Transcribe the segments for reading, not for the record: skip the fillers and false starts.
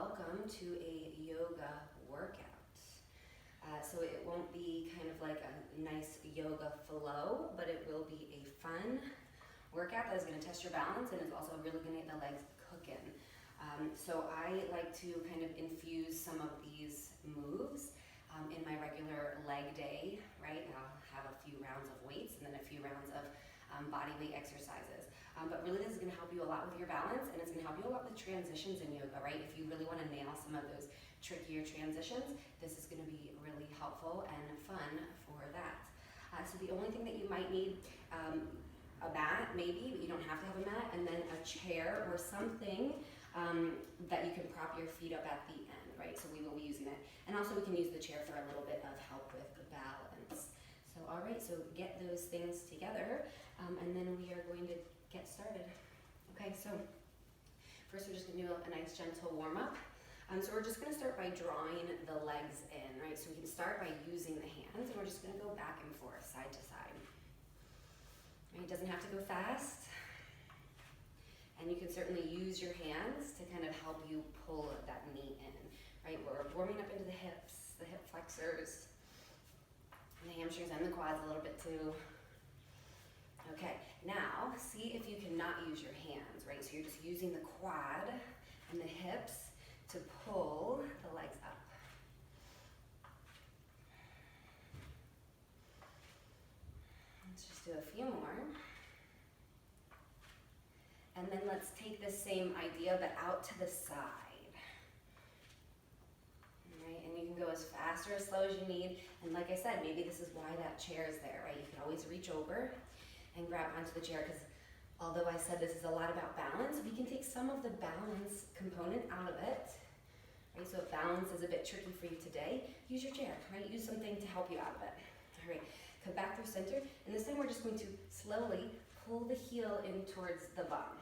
welcome to a yoga workout. So it won't be kind of like a nice yoga flow, but it will be a fun workout that is going to test your balance and is also really going to get the legs cooking. So I like to kind of infuse some of these moves in my regular leg day, right? I'll have a few rounds of weights and then a few rounds of body weight exercises. But really this is going to help you a lot with your balance, and it's going to help you a lot with transitions in yoga, right? If you really want to nail some of those trickier transitions, this is going to be really helpful and fun for that. So the only thing that you might need, a mat maybe, but you don't have to have a mat, and then a chair or something that you can prop your feet up at the end, right? So we will be using it. And also we can use the chair for a little bit of help with the balance. So all right, so get those things together, and then we are going to get started. Okay, so first we're just gonna do a nice gentle warm up. So we're just gonna start by drawing the legs in, right? So we can start by using the hands, and we're just gonna go back and forth, side to side. Right? It doesn't have to go fast. And you can certainly use your hands to kind of help you pull that knee in, right? We're warming up into the hips, the hip flexors, and the hamstrings and the quads a little bit too. Okay, now see if you cannot use your hands, right? So you're just using the quad and the hips to pull the legs up. Let's just do a few more. And then let's take the same idea but out to the side. All right, and you can go as fast or as slow as you need. And like I said, maybe this is why that chair is there, right? You can always reach over and grab onto the chair, because although I said this is a lot about balance, we can take some of the balance component out of it, right? So if balance is a bit tricky for you today, use your chair, right? Use something to help you out of it. All right, come back through center, and this time we're just going to slowly pull the heel in towards the bum.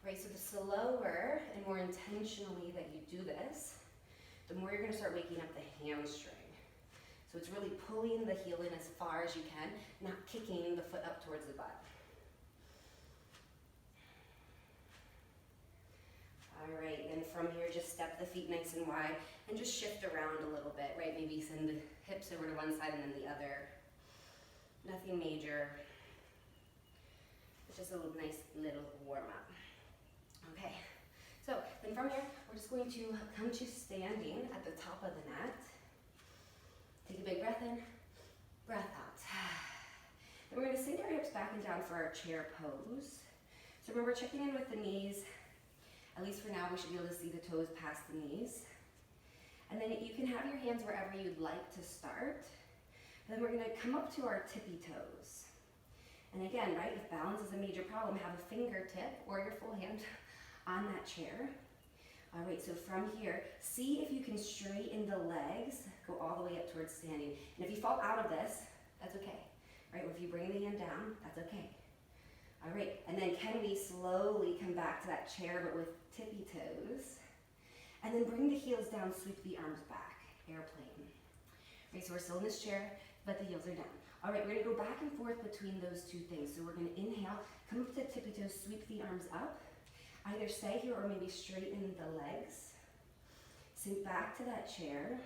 Right, so the slower and more intentionally that you do this, the more you're gonna start waking up the hamstring. So it's really pulling the heel in as far as you can, not kicking the foot up towards the butt. All right, then from here, just step the feet nice and wide and just shift around a little bit, right? Maybe send the hips over to one side and then the other. Nothing major. It's just a little nice little warm up. Okay, so then from here, we're just going to come to standing at the top of the mat. Take a big breath in, breath out. Then we're going to sink our hips back and down for our chair pose. So remember, checking in with the knees. At least for now, we should be able to see the toes past the knees. And then you can have your hands wherever you'd like to start. Then we're going to come up to our tippy toes. And again, right, if balance is a major problem, have a fingertip or your full hand on that chair. All right, so from here, see if you can straighten the legs, go all the way up towards standing. And if you fall out of this, that's okay, right? Or if you bring the hand down, that's okay. All right, and then can we slowly come back to that chair, but with tippy toes? And then bring the heels down, sweep the arms back, airplane. Right, so we're still in this chair, but the heels are down. All right, we're gonna go back and forth between those two things. So we're gonna inhale, come up to tippy toes, sweep the arms up. Either stay here or maybe straighten the legs. Sink back to that chair.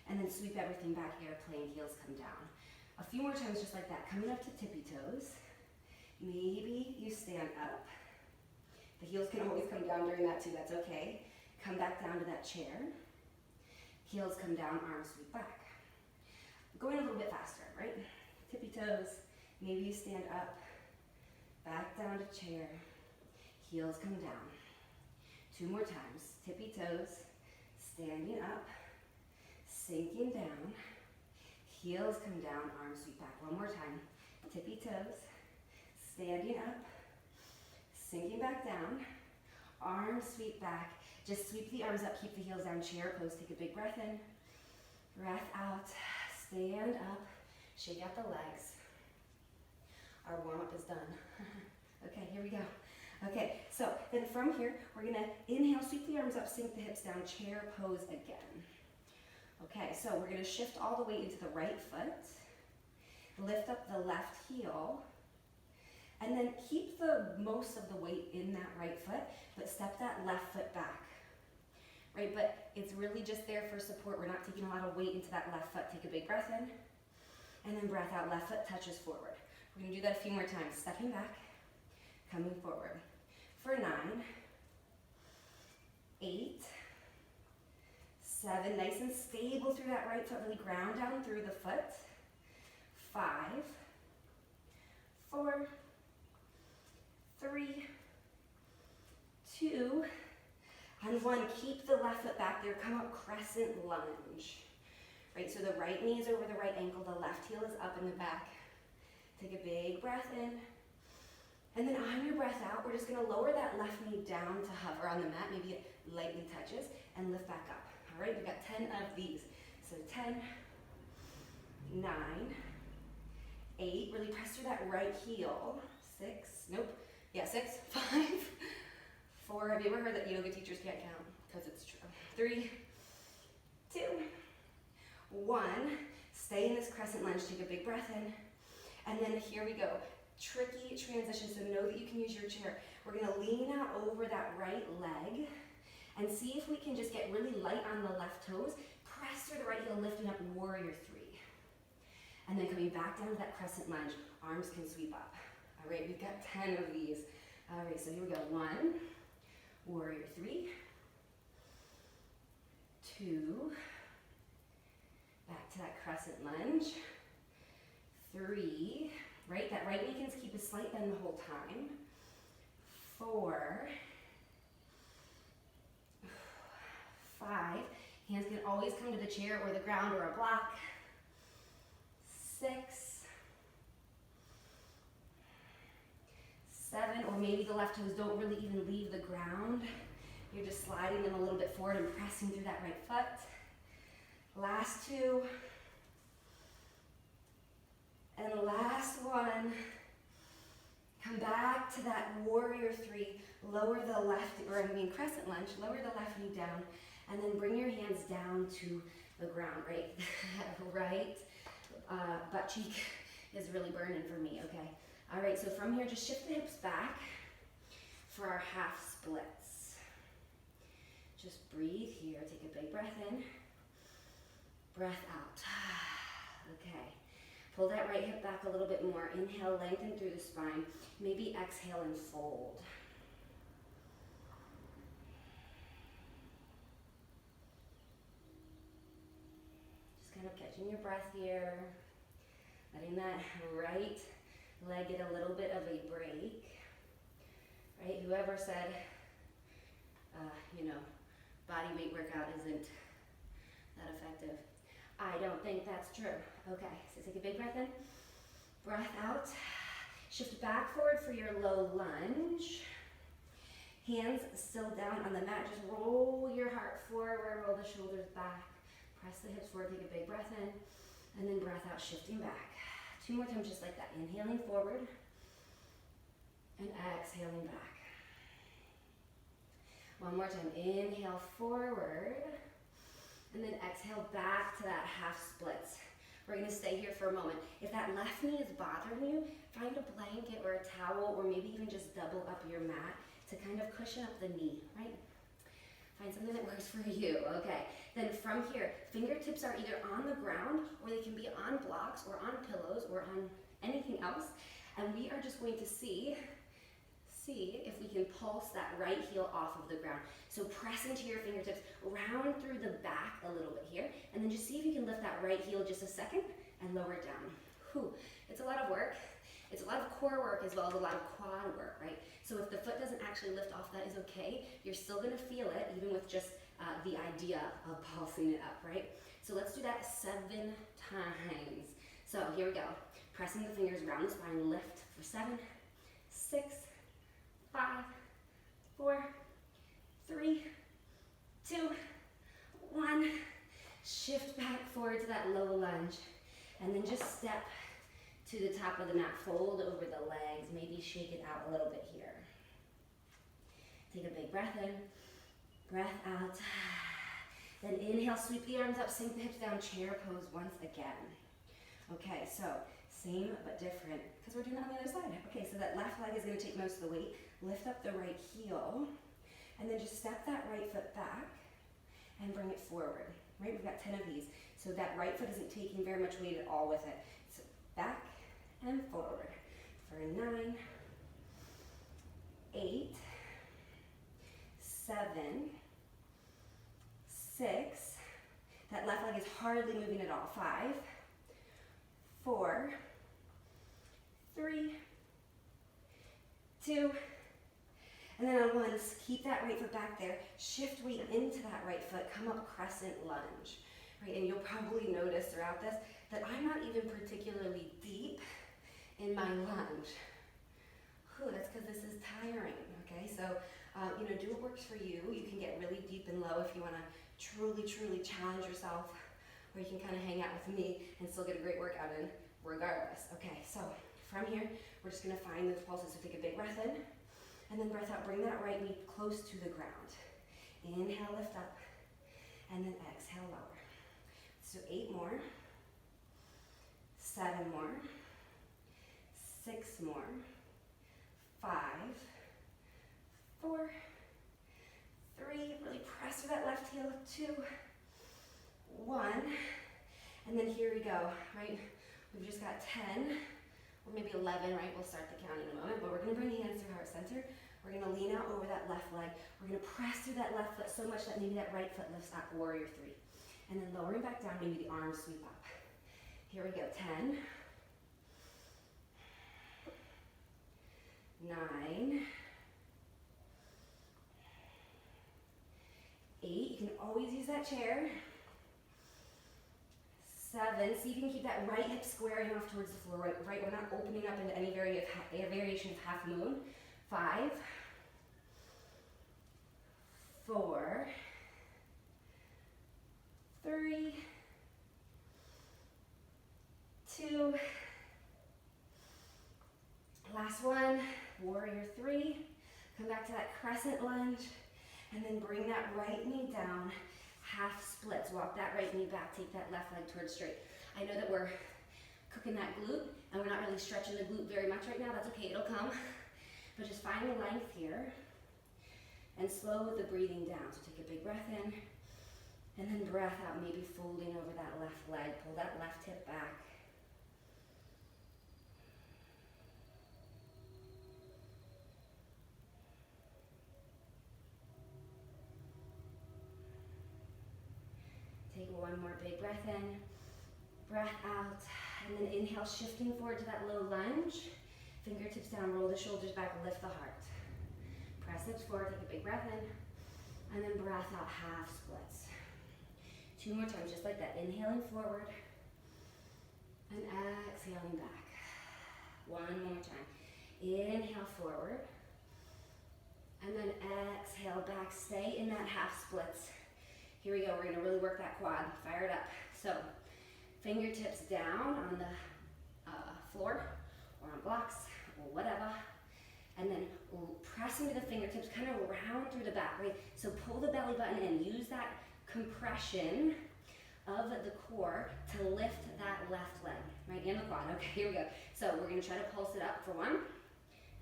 And then sweep everything back, airplane, heels come down. A few more times just like that, coming up to tippy toes. Maybe you stand up. The heels can always come down during that too, that's okay. Come back down to that chair. Heels come down, arms sweep back. Going a little bit faster, right? Tippy toes, maybe you stand up, back down to chair, heels come down. Two more times, tippy toes, standing up, sinking down, heels come down, arms sweep back. One more time, tippy toes, standing up, sinking back down, arms sweep back. Just sweep the arms up, keep the heels down, chair pose, take a big breath in, breath out, stand up, shake out the legs. Our warm-up is done. Okay, here we go. Okay, so then from here, we're gonna inhale, sweep the arms up, sink the hips down, chair pose again. Okay, so we're gonna shift all the way into the right foot, lift up the left heel, and then keep the most of the weight in that right foot, but step that left foot back. right? But it's really just there for support. We're not taking a lot of weight into that left foot. Take a big breath in, and then breath out. Left foot touches forward. We're gonna do that a few more times. Stepping back, coming forward. For 9, 8, 7, nice and stable through that right foot, really ground down through the foot. 5, 4, 3, 2, and 1. Keep the left foot back there. Come up, crescent lunge. Right, so the right knee is over the right ankle, the left heel is up in the back. Take a big breath in. And then on your breath out, we're just gonna lower that left knee down to hover on the mat. Maybe it lightly touches, and lift back up. All right, we've got 10 of these. So 10, 9, 8, really press through that right heel. 6, nope, yeah, 6, 5, 4, have you ever heard that yoga teachers can't count? Because it's true. 3, 2, 1, stay in this crescent lunge, take a big breath in, and then here we go. Tricky transition, so know that you can use your chair. We're gonna lean out over that right leg and see if we can just get really light on the left toes. Press through the right heel, lifting up, warrior 3. And then coming back down to that crescent lunge, arms can sweep up. All right, we've got 10 of these. All right, so here we go. 1, warrior 3, 2, back to that crescent lunge, 3, right, that right knee can keep a slight bend the whole time, 4, 5, hands can always come to the chair or the ground or a block, 6, 7, or maybe the left toes don't really even leave the ground. You're just sliding them a little bit forward and pressing through that right foot. Last 2. And the last 1. Come back to that warrior 3. Lower the left, crescent lunge, lower the left knee down, and then bring your hands down to the ground, right? Right butt cheek is really burning for me, okay? All right, so from here, just shift the hips back for our half splits. Just breathe here, take a big breath in, breath out. Okay, pull that right hip back a little bit more. Inhale, lengthen through the spine. Maybe exhale and fold. Just kind of catching your breath here, letting that right leg get a little bit of a break, right? Whoever said, body weight workout isn't that effective, I don't think that's true. Okay, so take a big breath in, breath out, shift back forward for your low lunge. Hands still down on the mat, just roll your heart forward, roll the shoulders back, press the hips forward, take a big breath in, and then breath out, shifting back. 2 more times just like that, inhaling forward, and exhaling back. 1 more time, inhale forward, and then exhale back to that half splits. We're gonna stay here for a moment. If that left knee is bothering you, find a blanket or a towel, or maybe even just double up your mat to kind of cushion up the knee, right? Find something that works for you, okay? Then from here, fingertips are either on the ground, or they can be on blocks, or on pillows, or on anything else. And we are just going to see if we can pulse that right heel off of the ground. So press into your fingertips, round through the back a little bit here, and then just see if you can lift that right heel just a second and lower it down. Whew, it's a lot of work. It's a lot of core work as well as a lot of quad work, right? So if the foot doesn't actually lift off, that is okay. You're still gonna feel it, even with just the idea of pulsing it up, right? So let's do that 7 times. So here we go. Pressing the fingers around the spine, lift for 7, 6, 5, 4, 3, 2, 1. Shift back forward to that low lunge, and then just step to the top of the mat, fold over the legs, maybe shake it out a little bit here. Take a big breath in, breath out. Then inhale, sweep the arms up, sink the hips down, chair pose once again. Okay, so same but different, because we're doing it on the other side. Okay, so that left leg is gonna take most of the weight. Lift up the right heel, and then just step that right foot back, and bring it forward, right? We've got 10 of these. So that right foot isn't taking very much weight at all with it. So back and forward for 9, 8, 7, 6. That left leg is hardly moving at all. 5, 4, 3, 2, and then on 1, keep that right foot back there. Shift weight into that right foot. Come up crescent lunge. Right, and you'll probably notice throughout this that I'm not even particularly deep in my lunge. Whew, that's because this is tiring, okay? So, do what works for you. You can get really deep and low if you want to truly, truly challenge yourself, or you can kind of hang out with me and still get a great workout in regardless. Okay, so from here, we're just going to find those pulses. So take a big breath in, and then breath out. Bring that right knee close to the ground. Inhale, lift up, and then exhale, lower. So 8 more, 7 more, 6 more, 5, 4, 3, really press through that left heel, 2, 1, and then here we go, right? We've just got 10, or maybe 11, right? We'll start the count in a moment, but we're gonna bring hands through heart center. We're gonna lean out over that left leg. We're gonna press through that left foot so much that maybe that right foot lifts up, warrior 3. And then lowering back down, maybe the arms sweep up. Here we go, 10, 9, 8, you can always use that chair. 7, see if you can keep that right hip squaring off towards the floor, right? We're not opening up into any variation of half moon. 5, 4, 3, 2, last one, warrior 3. Come back to that crescent lunge, and then bring that right knee down, half splits. Walk that right knee back, take that left leg towards straight. I know that we're cooking that glute, and we're not really stretching the glute very much right now. That's okay, it'll come. But just find the length here, and slow the breathing down. So take a big breath in, and then breath out, maybe folding over that left leg. Pull that left hip back. Take one more big breath in, breath out, and then inhale, shifting forward to that low lunge. Fingertips down, roll the shoulders back, lift the heart. Press hips forward, take a big breath in, and then breath out, half splits. 2 more times, just like that. Inhaling forward, and exhaling back. 1 more time. Inhale forward, and then exhale back. Stay in that half splits. Here we go, we're gonna really work that quad. Fire it up. So, fingertips down on the floor, or on blocks, or whatever. And then press into the fingertips, kind of round through the back, right? So pull the belly button in. Use that compression of the core to lift that left leg, right? And the quad. Okay, here we go. So we're gonna try to pulse it up for 1,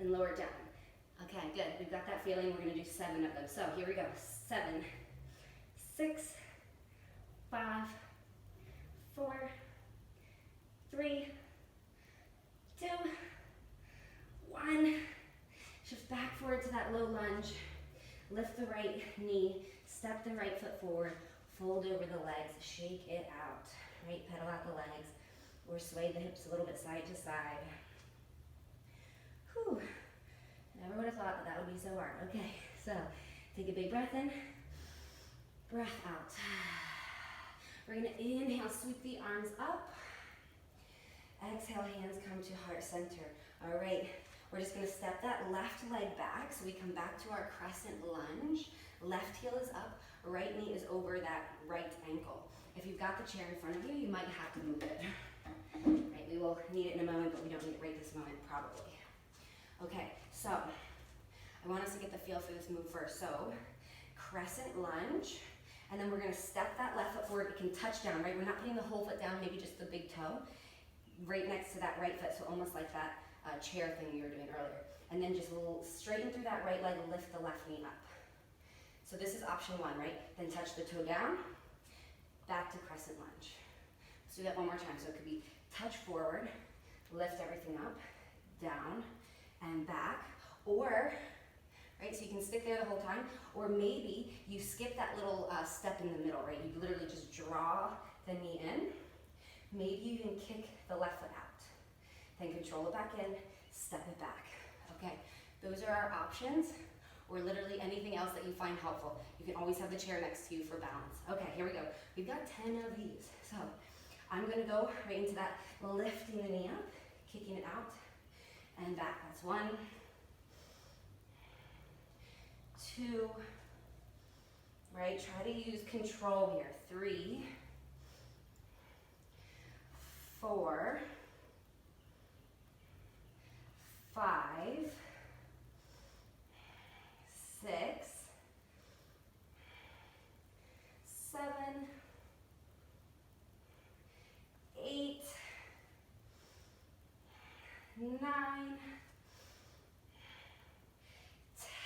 and lower it down. Okay, good. We've got that feeling. We're gonna do 7 of them. So here we go. 7, 6, 5, 4, 3, 2, 1. Shift back forward to that low lunge. Lift the right knee. Step the right foot forward. Fold over the legs. Shake it out. Right? Pedal out the legs. Or sway the hips a little bit side to side. Whew. Never would have thought that would be so hard. Okay, so take a big breath in. Breath out. We're going to inhale, sweep the arms up. Exhale, hands come to heart center. All right, we're just going to step that left leg back. So we come back to our crescent lunge. Left heel is up, right knee is over that right ankle. If you've got the chair in front of you, you might have to move it. Right, we will need it in a moment, but we don't need it right this moment, probably. Okay, so I want us to get the feel for this move first. So crescent lunge. And then we're going to step that left foot forward. It can touch down, right? We're not putting the whole foot down, maybe just the big toe, right next to that right foot, so almost like that chair thing we were doing earlier. And then just straighten through that right leg, lift the left knee up. So this is option one, right? Then touch the toe down, back to crescent lunge. Let's do that one more time. So it could be touch forward, lift everything up, down, and back. Or, right, so you can stick there the whole time, or maybe you skip that little step in the middle, right? You literally just draw the knee in. Maybe you can kick the left foot out. Then control it back in, step it back. Okay, those are our options, or literally anything else that you find helpful. You can always have the chair next to you for balance. Okay, here we go. We've got 10 of these. So I'm gonna go right into that lifting the knee up, kicking it out, and back. That's 1, 2, right? Try to use control here. 3, 4, 5, 6, 7, 8, 9,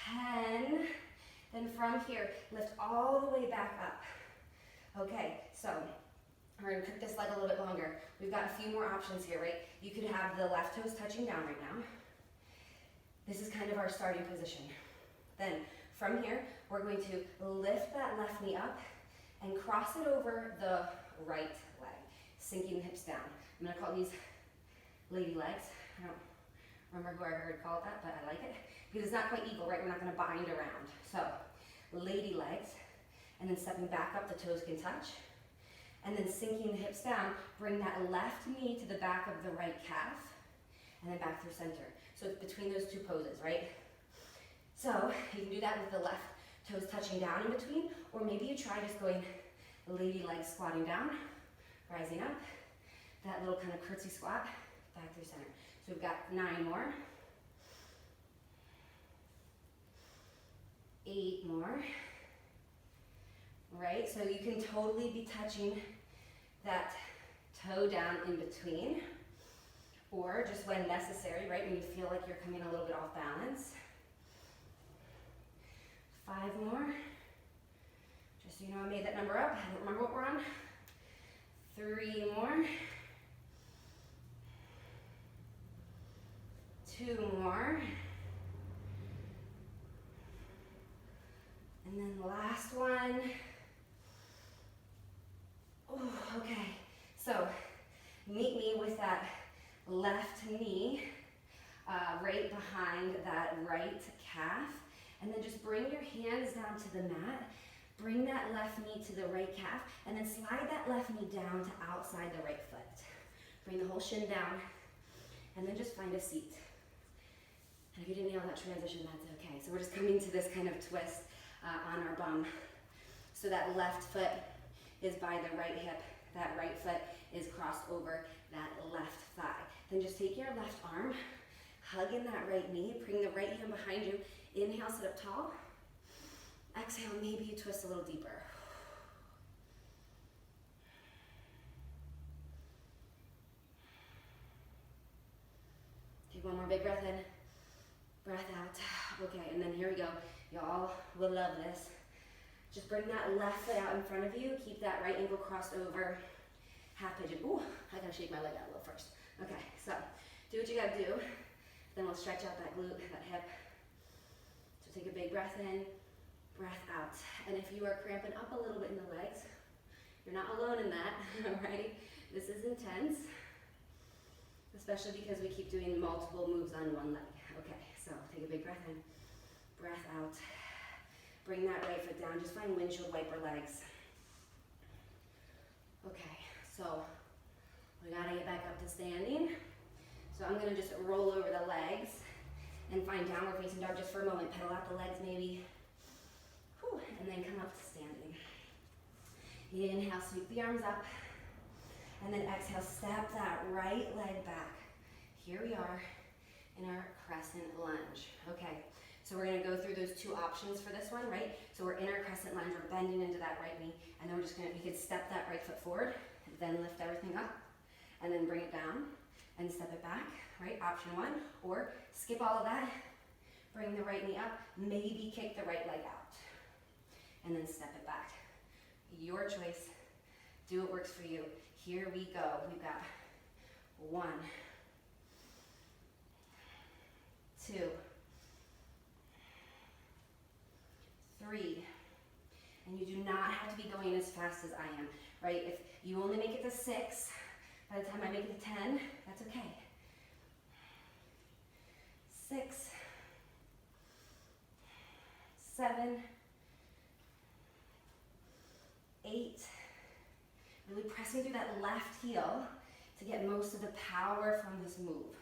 10. Then from here, lift all the way back up. Okay, so we're gonna cook this leg a little bit longer. We've got a few more options here, right? You could have the left toes touching down right now. This is kind of our starting position. Then from here, we're going to lift that left knee up and cross it over the right leg, sinking the hips down. I'm gonna call these lady legs. I don't remember who I heard call it that, but I like it because it's not quite equal, right? We're not gonna bind around. So lady legs, and then stepping back up, the toes can touch. And then sinking the hips down, bring that left knee to the back of the right calf, and then back through center. So it's between those two poses, right? So you can do that with the left toes touching down in between, or maybe you try just going lady legs squatting down, rising up, that little kind of curtsy squat, back through center. So we've got 9 more, 8 more, right? So you can totally be touching that toe down in between, or just when necessary, right? When you feel like you're coming a little bit off balance. 5 more. Just so you know, I made that number up. I don't remember what we're on. 3 more. 2 more. And then the last one. Oh, okay. So meet me with that left knee right behind that right calf. And then just bring your hands down to the mat. Bring that left knee to the right calf. And then slide that left knee down to outside the right foot. Bring the whole shin down. And then just find a seat. And if you didn't nail that transition, that's okay. So we're just coming to this kind of twist on our bum. So that left foot is by the right hip. That right foot is crossed over that left thigh. Then just take your left arm, hug in that right knee, bring the right hand behind you. Inhale, sit up tall. Exhale, maybe you twist a little deeper. Take one more big breath in, breath out. Okay, and then here we go. Y'all will love this. Just bring that left foot out in front of you. Keep that right ankle crossed over. Half pigeon. Ooh, I gotta shake my leg out a little first. Okay, so do what you gotta do. Then we'll stretch out that glute, that hip. So take a big breath in, breath out. And if you are cramping up a little bit in the legs, you're not alone in that, alright? This is intense, especially because we keep doing multiple moves on one leg. Okay, so take a big breath in, breath out. Bring that right foot down. Just find windshield wiper legs. Okay, so we gotta get back up to standing. So I'm gonna just roll over the legs and find downward facing dog just for a moment. Pedal out the legs maybe. Whew, and then come up to standing. Inhale, sweep the arms up. And then exhale, step that right leg back. Here we are in our crescent lunge. Okay. So we're gonna go through those 2 options for this one, right? So we're in our crescent lunge, we're bending into that right knee, and then we're just gonna, we could step that right foot forward, then lift everything up, and then bring it down, and step it back, right? Option 1, or skip all of that, bring the right knee up, maybe kick the right leg out. and then step it back. Your choice. Do what works for you. Here we go. We've got 1, 2, 3. And you do not have to be going as fast as I am, right? If you only make it to 6, by the time I make it to 10, that's okay. 6, 7, 8. Really pressing through that left heel to get most of the power from this move,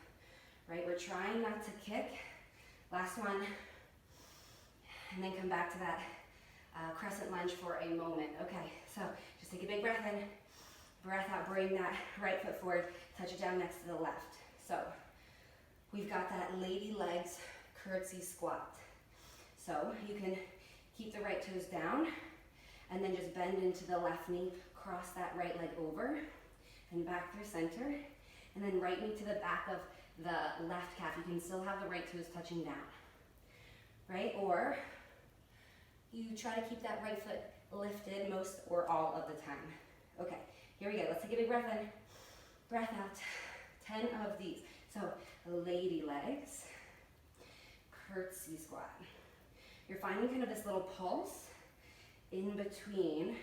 right? We're trying not to kick. Last one, and then come back to that crescent lunge for a moment. Okay, so just take a big breath in, breath out, bring that right foot forward, touch it down next to the left. So we've got that lady legs curtsy squat. So you can keep the right toes down and then just bend into the left knee, cross that right leg over and back through center, and then right knee to the back of the left calf. You can still have the right toes touching down, right? Or you try to keep that right foot lifted most or all of the time. Okay, here we go. Let's take a big breath in, breath out. 10 of these. So lady legs, curtsy squat. You're finding kind of this little pulse in between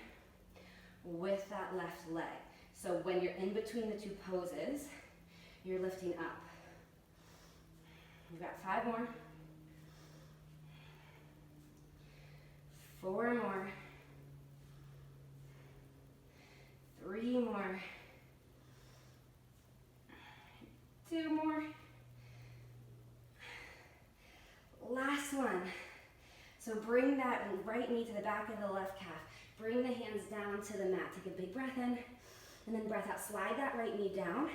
with that left leg. So when you're in between the two poses, you're lifting up. We've got 5 more. 4 more. 3 more. 2 more. Last one. So bring that right knee to the back of the left calf. Bring the hands down to the mat. Take a big breath in, and then breath out. Slide that right knee down,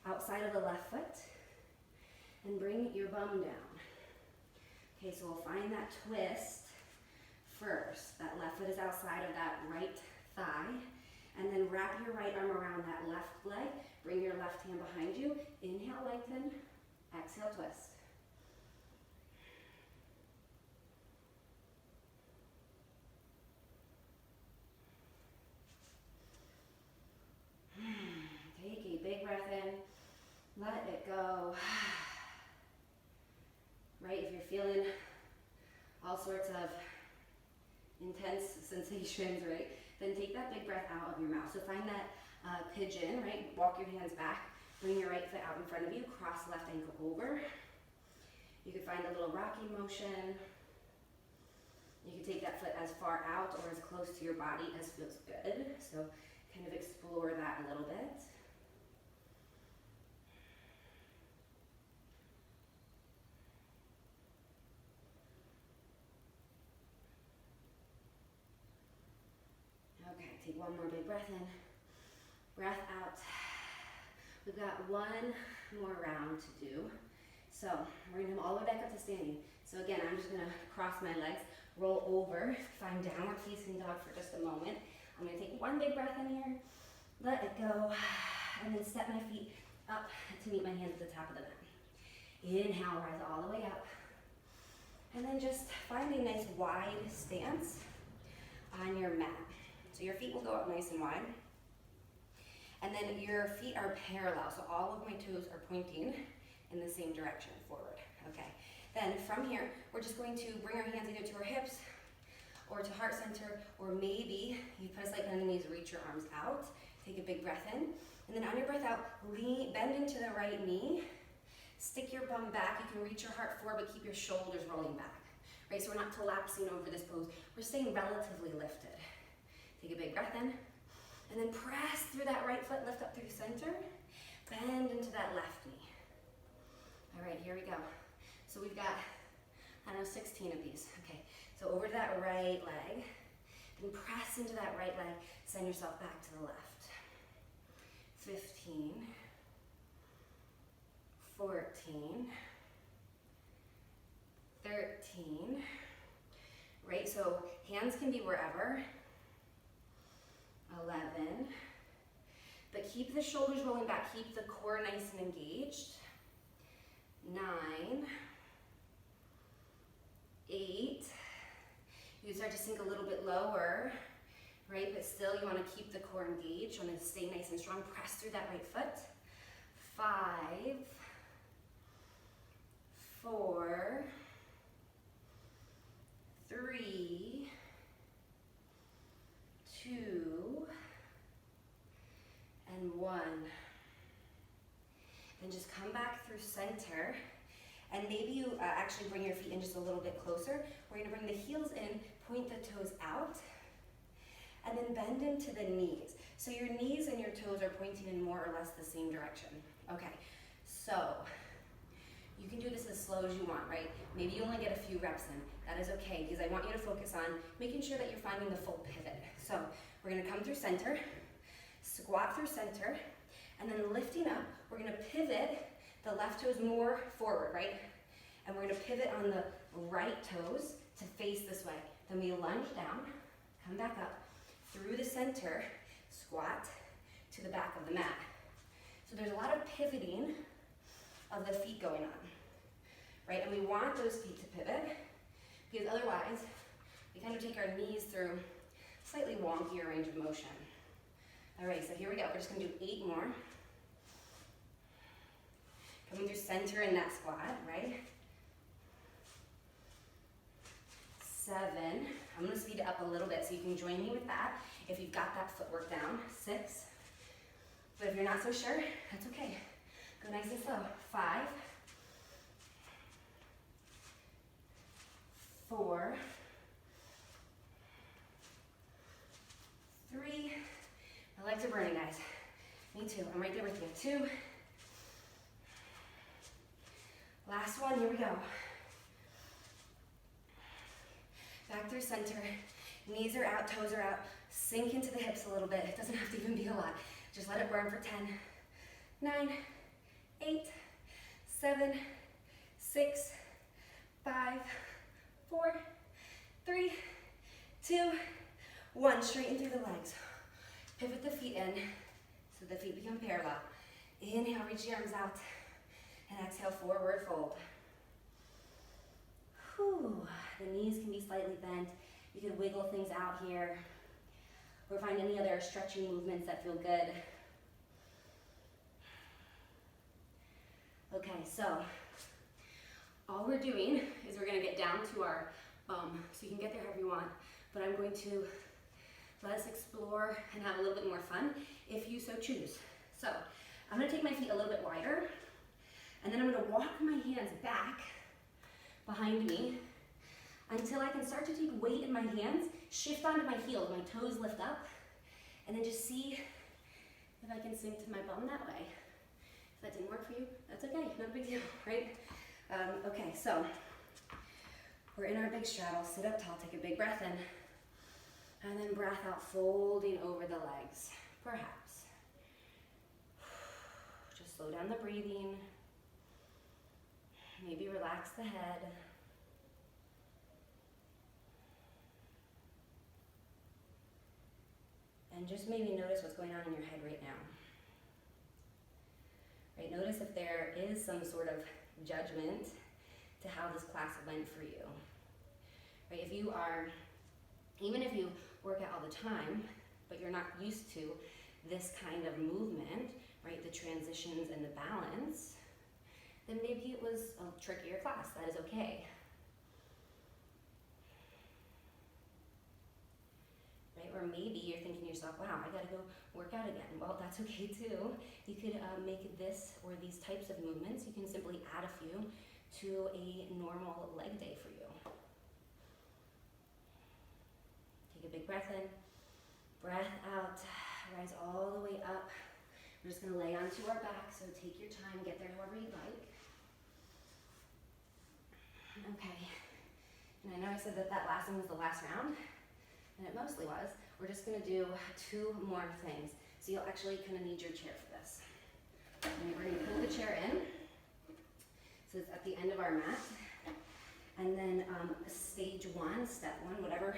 outside of the left foot, and bring your bum down. Okay, so we'll find that twist first. That left foot is outside of that right thigh, and then wrap your right arm around that left leg. Bring your left hand behind you. Inhale, lengthen. Exhale, twist. Take a big breath in. Let it go. Right, if you're feeling all sorts of intense sensations, right, then take that big breath out of your mouth. So find that pigeon, right? Walk your hands back. Bring your right foot out in front of you. Cross left ankle over. You can find a little rocky motion. You can take that foot as far out or as close to your body as feels good. So kind of explore that a little bit. Okay, take one more big breath in, breath out. We've got one more round to do. So we're gonna come all the way back up to standing. So again, I'm just gonna cross my legs, roll over, find downward facing dog for just a moment. I'm gonna take one big breath in here, let it go, and then step my feet up to meet my hands at the top of the mat. Inhale, rise all the way up. And then just find a nice wide stance on your mat. So your feet will go up nice and wide. And then your feet are parallel, so all of my toes are pointing in the same direction, forward. Okay. Then from here, we're just going to bring our hands either to our hips or to heart center, or maybe you put a slight bend in the knees, reach your arms out, take a big breath in, and then on your breath out, bend into the right knee, stick your bum back. You can reach your heart forward, but keep your shoulders rolling back, right? So we're not collapsing over this pose. We're staying relatively lifted. Take a big breath in, and then press through that right foot, lift up through center, bend into that left knee. All right, here we go. So we've got, 16 of these. Okay, so over to that right leg, and press into that right leg, send yourself back to the left. 15, 14, 13, right? So hands can be wherever. 11, but keep the shoulders rolling back, keep the core nice and engaged. 9, 8, You start to sink a little bit lower, right? But still you want to keep the core engaged. You want to stay nice and strong. Press through that right foot. 5, 4, 3, 2, and 1. Then just come back through center. And maybe you actually bring your feet in just a little bit closer. We're gonna bring the heels in, point the toes out, and then bend into the knees. So your knees and your toes are pointing in more or less the same direction. Okay, so you can do this as slow as you want, right? Maybe you only get a few reps in. That is okay, because I want you to focus on making sure that you're finding the full pivot. So we're gonna come through center, squat through center, and then lifting up, we're gonna pivot the left toes more forward, right? And we're gonna pivot on the right toes to face this way. Then we lunge down, come back up, through the center, squat to the back of the mat. So there's a lot of pivoting of the feet going on, right? And we want those feet to pivot, because otherwise, we kind of take our knees through slightly wonkier range of motion. All right, so here we go. We're just gonna do 8 more. Coming through center in that squat, right? 7, I'm gonna speed it up a little bit so you can join me with that if you've got that footwork down. 6, but if you're not so sure, that's okay. Go nice and slow. 5, 4, 3, my legs are burning, guys. Me too, I'm right there with you. 2, last one, here we go. Back through center, knees are out, toes are out. Sink into the hips a little bit. It doesn't have to even be a lot. Just let it burn for 10, 9, 8, 7, 6, 5, 4, 3, 2, 1. Straighten through the legs. Pivot the feet in so the feet become parallel. Inhale, reach the arms out. And exhale, forward fold. Whew. The knees can be slightly bent. You can wiggle things out here, or find any other stretching movements that feel good. Okay, so all we're doing is we're gonna get down to our bum. So you can get there however you want, but I'm going to let us explore and have a little bit more fun if you so choose. So I'm gonna take my feet a little bit wider, and then I'm gonna walk my hands back behind me until I can start to take weight in my hands, shift onto my heels, my toes lift up, and then just see if I can sink to my bum that way. If that didn't work for you, that's okay, not a big deal, right? Okay, so we're in our big straddle, sit up tall, take a big breath in, and then breath out, folding over the legs, perhaps. Just slow down the breathing. Maybe relax the head. And just maybe notice what's going on in your head right now. Right, notice if there is some sort of judgment to how this class went for you. Right, if you are, even if you work out all the time, but you're not used to this kind of movement, right, the transitions and the balance, then maybe it was a trickier class. That is okay. Right? Or maybe you're thinking to yourself, wow, I gotta go work out again. Well, that's okay too. You could make this or these types of movements, you can simply add a few to a normal leg day for you. Take a big breath in, breath out, rise all the way up. We're just gonna lay onto our back, so take your time, get there however you like. Okay, and I know I said that that last one was the last round, and it mostly was. We're just gonna do 2 more things. So you'll actually kind of need your chair for this. And we're gonna pull the chair in, so it's at the end of our mat. And then stage 1, step 1, whatever,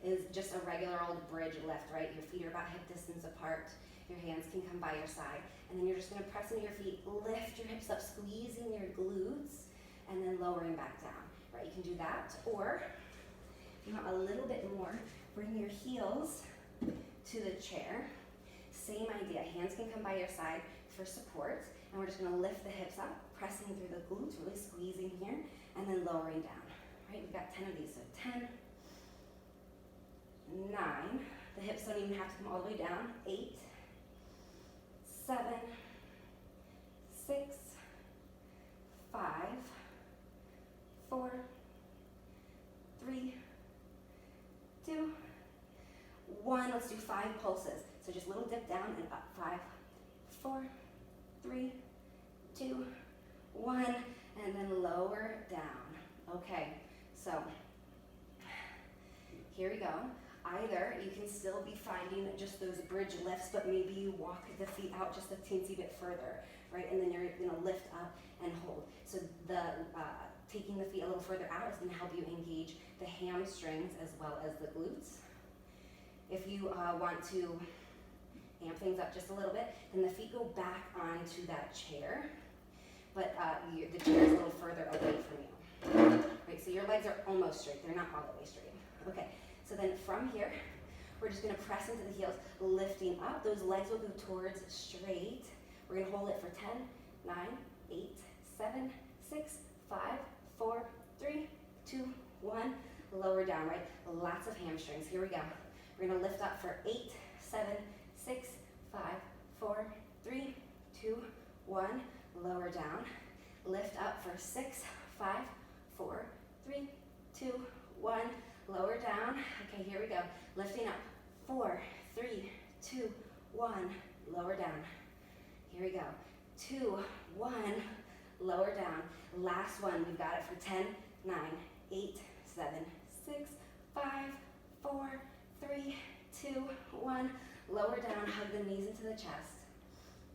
is just a regular old bridge lift, right? Your feet are about hip distance apart. Your hands can come by your side. And then you're just gonna press into your feet, lift your hips up, squeezing your glutes, and then lowering back down, right? You can do that, or if you a little bit more, bring your heels to the chair. Same idea, hands can come by your side for support, and we're just gonna lift the hips up, pressing through the glutes, really squeezing here, and then lowering down, right? We've got 10 of these, so 10, 9, the hips don't even have to come all the way down, 8, 7, 6, 5, 4, 3, 2, 1. Let's do 5 pulses. So just a little dip down and up. 5, 4, 3, 2, 1, and then lower down. Okay, so here we go. Either you can still be finding just those bridge lifts, but maybe you walk the feet out just a teensy bit further, right? And then you're gonna lift up and hold. So the taking the feet a little further out is gonna help you engage the hamstrings as well as the glutes. If you want to amp things up just a little bit, then the feet go back onto that chair, but the chair is a little further away from you. Right, so your legs are almost straight, they're not all the way straight. Okay, so then from here, we're just gonna press into the heels, lifting up. Those legs will go towards straight. We're gonna hold it for 10, 9, 8, 7, 6, 5, 4, 3, 2, 1. Lower down, right? Lots of hamstrings. Here we go. We're gonna lift up for 8, 7, 6, 5, 4, 3, 2, 1. Lower down. Lift up for 6, 5, 4, 3, 2, 1. Lower down. Okay, here we go. Lifting up. 4, 3, 2, 1. Lower down. Here we go. 2, 1. Lower down. Last one. We've got it for 10, 9, 8, 7, 6, 5, 4, 3, 2, 1. Lower down. Hug the knees into the chest.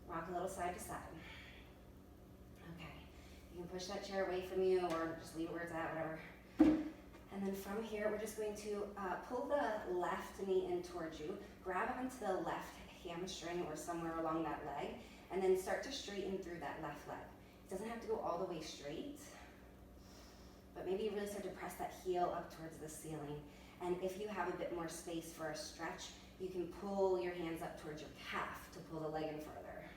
Rock a little side to side. Okay. You can push that chair away from you or just leave it where it's at, whatever. And then from here, we're just going to pull the left knee in towards you, grab onto the left hamstring or somewhere along that leg, and then start to straighten through that left leg. It doesn't have to go all the way straight, but maybe you really start to press that heel up towards the ceiling. And if you have a bit more space for a stretch, you can pull your hands up towards your calf to pull the leg in further.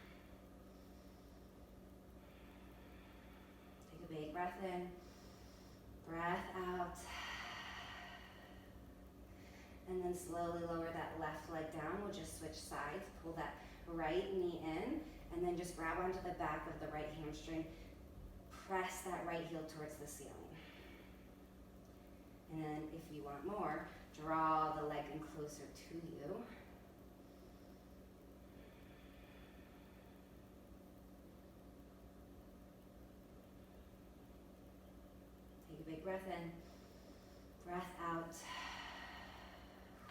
Take a big breath in, breath out. And then slowly lower that left leg down. We'll just switch sides. Pull that right knee in, and then just grab onto the back of the right hamstring. Press that right heel towards the ceiling. And then if you want more, draw the leg in closer to you. Take a big breath in, breath out.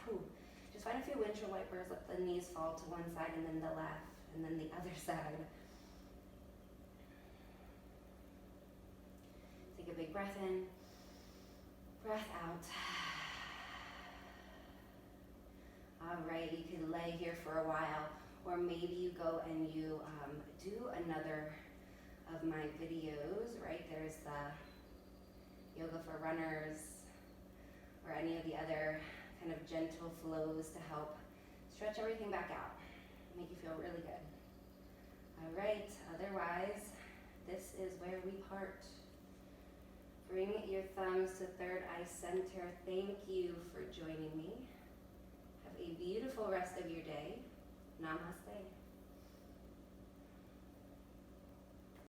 Whew. Just find a few windshield wipers, let the knees fall to one side and then the left, and then the other side. Take a big breath in, breath out. All right, you can lay here for a while, or maybe you go and you do another of my videos, right? There's the yoga for runners, or any of the other kind of gentle flows to help stretch everything back out, make you feel really good. All right, otherwise, this is where we part. Bring your thumbs to third eye center. Thank you for joining me. Have a beautiful rest of your day. Namaste.